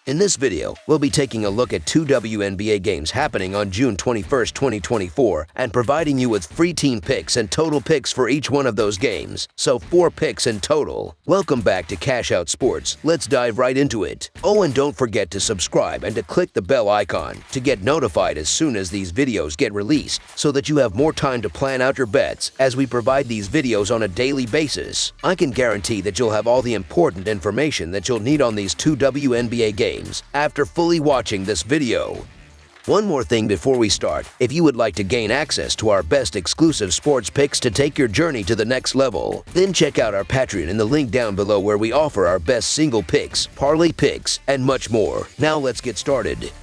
In this video, we'll be taking a look at two WNBA games happening on June 21st, 2024, and providing you with free team picks and total picks for each one of those games. So 4 picks in total. Welcome back to Cash Out Sports. Let's dive right into it. Oh, and don't forget to subscribe and to click the bell icon to get notified as soon as these videos get released, so that you have more time to plan out your bets as we provide these videos on a daily basis. I can guarantee that you'll have all the important information that you'll need on these two WNBA games after fully watching this video. One more thing before we start: if you would like to gain access to our best exclusive sports picks to take your journey to the next level, then check out our Patreon in the link down below, where we offer our best single picks, parlay picks, and much more. Now let's get started.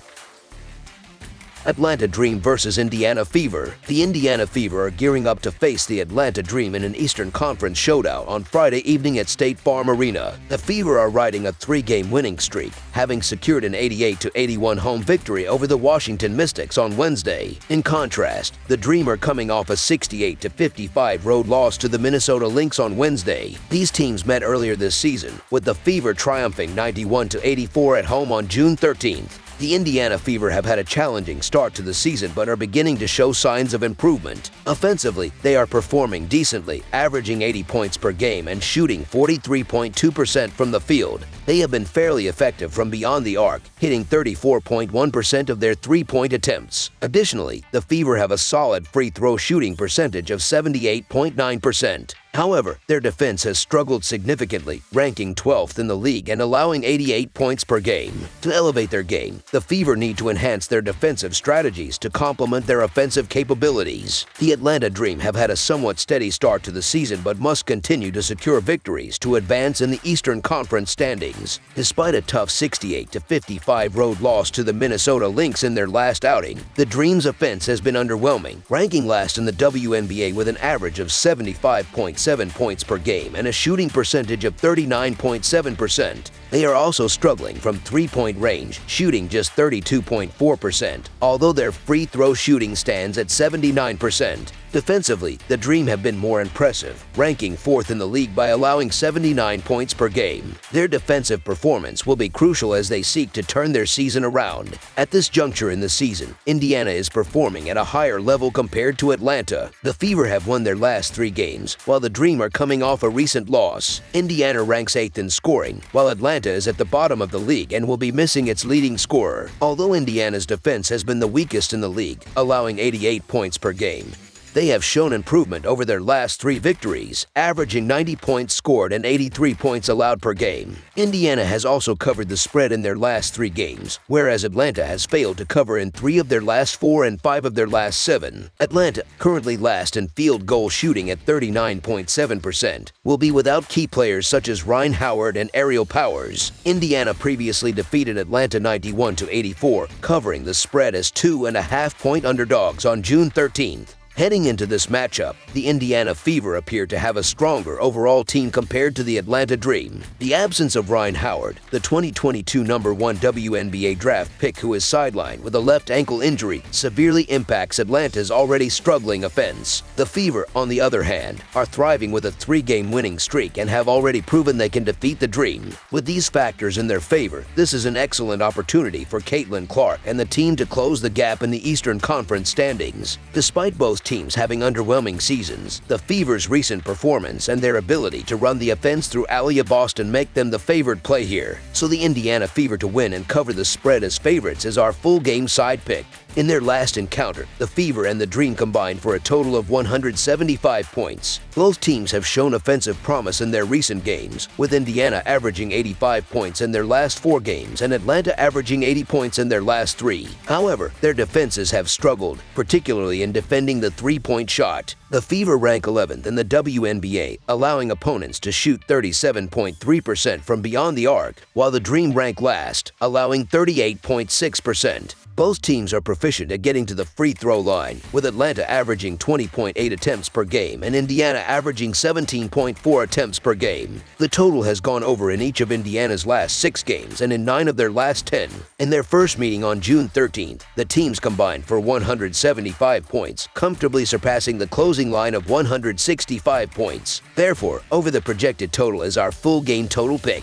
Atlanta Dream versus Indiana Fever. The Indiana Fever are gearing up to face the Atlanta Dream in an Eastern Conference showdown on Friday evening at State Farm Arena. The Fever are riding a 3-game winning streak, having secured an 88-81 home victory over the Washington Mystics on Wednesday. In contrast, the Dream are coming off a 68-55 road loss to the Minnesota Lynx on Wednesday. These teams met earlier this season, with the Fever triumphing 91-84 at home on June 13th. The Indiana Fever have had a challenging start to the season but are beginning to show signs of improvement. Offensively, they are performing decently, averaging 80 points per game and shooting 43.2% from the field. They have been fairly effective from beyond the arc, hitting 34.1% of their three-point attempts. Additionally, the Fever have a solid free throw shooting percentage of 78.9%. However, their defense has struggled significantly, ranking 12th in the league and allowing 88 points per game. To elevate their game, the Fever need to enhance their defensive strategies to complement their offensive capabilities. The Atlanta Dream have had a somewhat steady start to the season but must continue to secure victories to advance in the Eastern Conference standings. Despite a tough 68-55 road loss to the Minnesota Lynx in their last outing, the Dream's offense has been underwhelming, ranking last in the WNBA with an average of 75.7 points per game and a shooting percentage of 39.7%. They are also struggling from three-point range, shooting just 32.4%, although their free throw shooting stands at 79%. Defensively, the Dream have been more impressive, ranking 4th in the league by allowing 79 points per game. Their defensive performance will be crucial as they seek to turn their season around. At this juncture in the season, Indiana is performing at a higher level compared to Atlanta. The Fever have won their last 3 games, while the Dream are coming off a recent loss. Indiana ranks 8th in scoring, while Atlanta is at the bottom of the league and will be missing its leading scorer. Although Indiana's defense has been the weakest in the league, allowing 88 points per game, they have shown improvement over their last 3 victories, averaging 90 points scored and 83 points allowed per game. Indiana has also covered the spread in their last 3 games, whereas Atlanta has failed to cover in 3 of their last 4 and 5 of their last 7. Atlanta, currently last in field goal shooting at 39.7%, will be without key players such as Ryan Howard and Aerial Powers. Indiana previously defeated Atlanta 91-84, covering the spread as 2.5-point underdogs on June 13th. Heading into this matchup, the Indiana Fever appear to have a stronger overall team compared to the Atlanta Dream. The absence of Ryan Howard, the 2022 #1 WNBA draft pick who is sidelined with a left ankle injury, severely impacts Atlanta's already struggling offense. The Fever, on the other hand, are thriving with a 3-game winning streak and have already proven they can defeat the Dream. With these factors in their favor, this is an excellent opportunity for Caitlin Clark and the team to close the gap in the Eastern Conference standings. Despite both teams having underwhelming seasons, the Fever's recent performance and their ability to run the offense through Aliyah Boston make them the favored play here. So the Indiana Fever to win and cover the spread as favorites is our full game side pick. In their last encounter, the Fever and the Dream combined for a total of 175 points. Both teams have shown offensive promise in their recent games, with Indiana averaging 85 points in their last 4 games and Atlanta averaging 80 points in their last 3. However, their defenses have struggled, particularly in defending the three-point shot. The Fever rank 11th in the WNBA, allowing opponents to shoot 37.3% from beyond the arc, while the Dream rank last, allowing 38.6%. Both teams are proficient at getting to the free throw line, with Atlanta averaging 20.8 attempts per game and Indiana averaging 17.4 attempts per game. The total has gone over in each of Indiana's last 6 games and in 9 of their last 10. In their first meeting on June 13th, the teams combined for 175 points, comfortably surpassing the closing line of 165 points. Therefore, over the projected total is our full game total pick.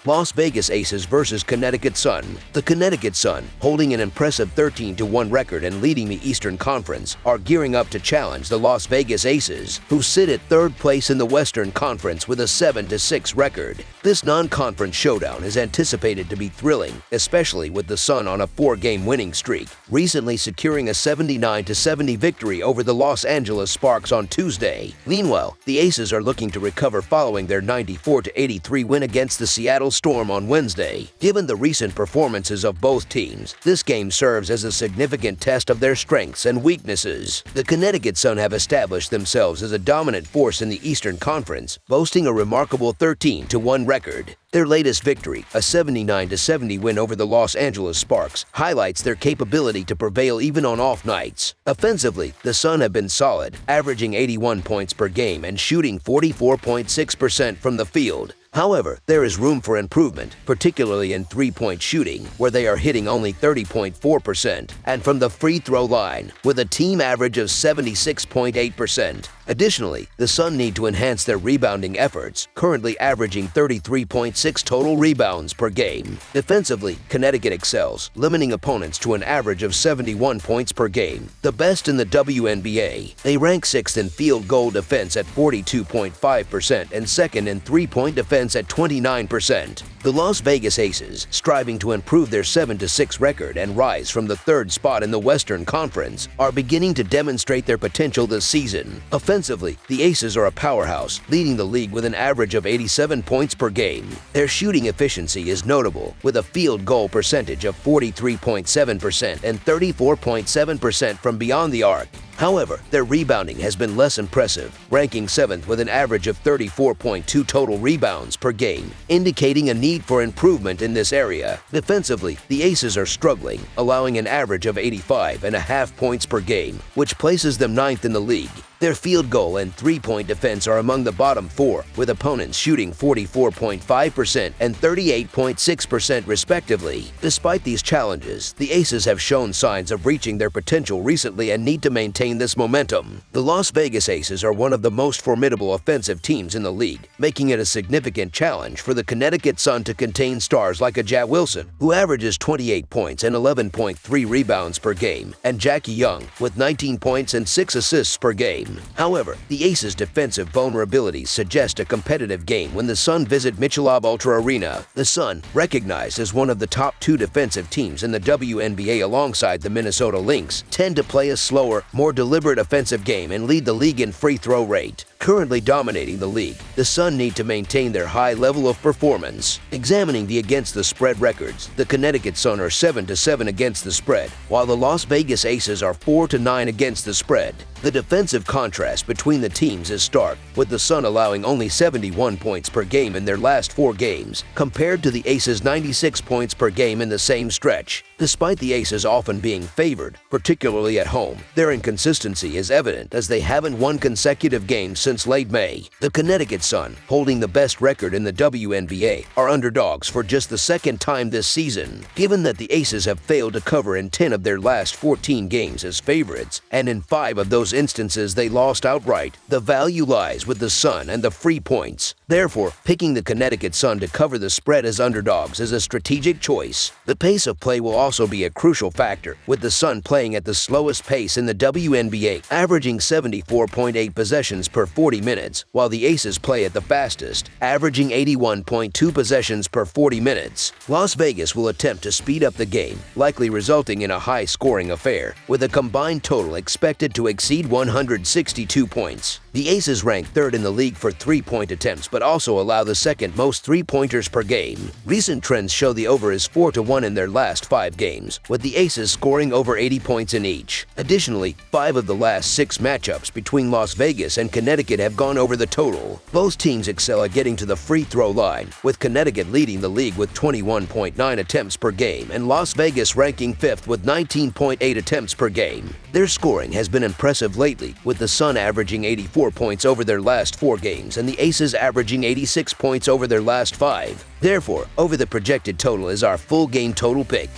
Las Vegas Aces versus Connecticut Sun. The Connecticut Sun, holding an impressive 13-1 record and leading the Eastern Conference, are gearing up to challenge the Las Vegas Aces, who sit at third place in the Western Conference with a 7-6 record. This non-conference showdown is anticipated to be thrilling, especially with the Sun on a 4-game winning streak, recently securing a 79-70 victory over the Los Angeles Sparks on Tuesday. Meanwhile, the Aces are looking to recover following their 94-83 win against the Seattle Storm on Wednesday. Given the recent performances of both teams, this game serves as a significant test of their strengths and weaknesses. The Connecticut Sun have established themselves as a dominant force in the Eastern Conference, boasting a remarkable 13-1 record. Their latest victory, a 79-70 win over the Los Angeles Sparks, highlights their capability to prevail even on off nights. Offensively, the Sun have been solid, averaging 81 points per game and shooting 44.6% from the field. However, there is room for improvement, particularly in three-point shooting, where they are hitting only 30.4%, and from the free throw line, with a team average of 76.8%. Additionally, the Sun need to enhance their rebounding efforts, currently averaging 33.6 total rebounds per game. Defensively, Connecticut excels, limiting opponents to an average of 71 points per game, the best in the WNBA. They rank 6th in field goal defense at 42.5% and 2nd in three-point defense at 29%. The Las Vegas Aces, striving to improve their 7-6 record and rise from the 3rd spot in the Western Conference, are beginning to demonstrate their potential this season. Offensively, the Aces are a powerhouse, leading the league with an average of 87 points per game. Their shooting efficiency is notable, with a field goal percentage of 43.7% and 34.7% from beyond the arc. However, their rebounding has been less impressive, ranking 7th with an average of 34.2 total rebounds per game, indicating a need for improvement in this area. Defensively, the Aces are struggling, allowing an average of 85.5 points per game, which places them 9th in the league. Their field goal and three-point defense are among the bottom 4, with opponents shooting 44.5% and 38.6% respectively. Despite these challenges, the Aces have shown signs of reaching their potential recently and need to maintain this momentum. The Las Vegas Aces are one of the most formidable offensive teams in the league, making it a significant challenge for the Connecticut Sun to contain stars like a Jat Wilson, who averages 28 points and 11.3 rebounds per game, and Jackie Young, with 19 points and 6 assists per game. However, the Aces' defensive vulnerabilities suggest a competitive game when the Sun visit Michelob Ultra Arena. The Sun, recognized as one of the top 2 defensive teams in the WNBA alongside the Minnesota Lynx, tend to play a slower, more deliberate offensive game and lead the league in free throw rate. Currently dominating the league, the Sun need to maintain their high level of performance. Examining the against the spread records, the Connecticut Sun are 7-7 against the spread, while the Las Vegas Aces are 4-9 against the spread. The defensive contrast between the teams is stark, with the Sun allowing only 71 points per game in their last 4 games, compared to the Aces' 96 points per game in the same stretch. Despite the Aces often being favored, particularly at home, their inconsistency is evident as they haven't won consecutive games since late May. The Connecticut Sun, holding the best record in the WNBA, are underdogs for just the 2nd time this season. Given that the Aces have failed to cover in 10 of their last 14 games as favorites, and in 5 of those instances they lost outright, the value lies with the Sun and the free points. Therefore, picking the Connecticut Sun to cover the spread as underdogs is a strategic choice. The pace of play will also be a crucial factor, with the Sun playing at the slowest pace in the WNBA, averaging 74.8 possessions per 40 minutes, while the Aces play at the fastest, averaging 81.2 possessions per 40 minutes. Las Vegas will attempt to speed up the game, likely resulting in a high-scoring affair, with a combined total expected to exceed 162 points. The Aces rank 3rd in the league for three-point attempts, but also allow the 2nd most three-pointers per game. Recent trends show the over is 4-1 in their last 5 games, with the Aces scoring over 80 points in each. Additionally, 5 of the last 6 matchups between Las Vegas and Connecticut have gone over the total. Both teams excel at getting to the free throw line, with Connecticut leading the league with 21.9 attempts per game and Las Vegas ranking 5th with 19.8 attempts per game. Their scoring has been impressive lately, with the Sun averaging 84 points over their last 4 games and the Aces averaging 86 points over their last 5. Therefore, over the projected total is our full game total pick.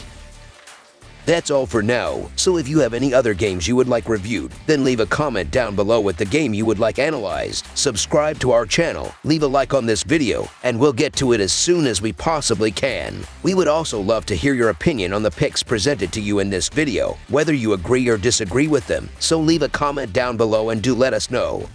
That's all for now, so if you have any other games you would like reviewed, then leave a comment down below with the game you would like analyzed. Subscribe to our channel, leave a like on this video, and we'll get to it as soon as we possibly can. We would also love to hear your opinion on the picks presented to you in this video, whether you agree or disagree with them, so leave a comment down below and do let us know.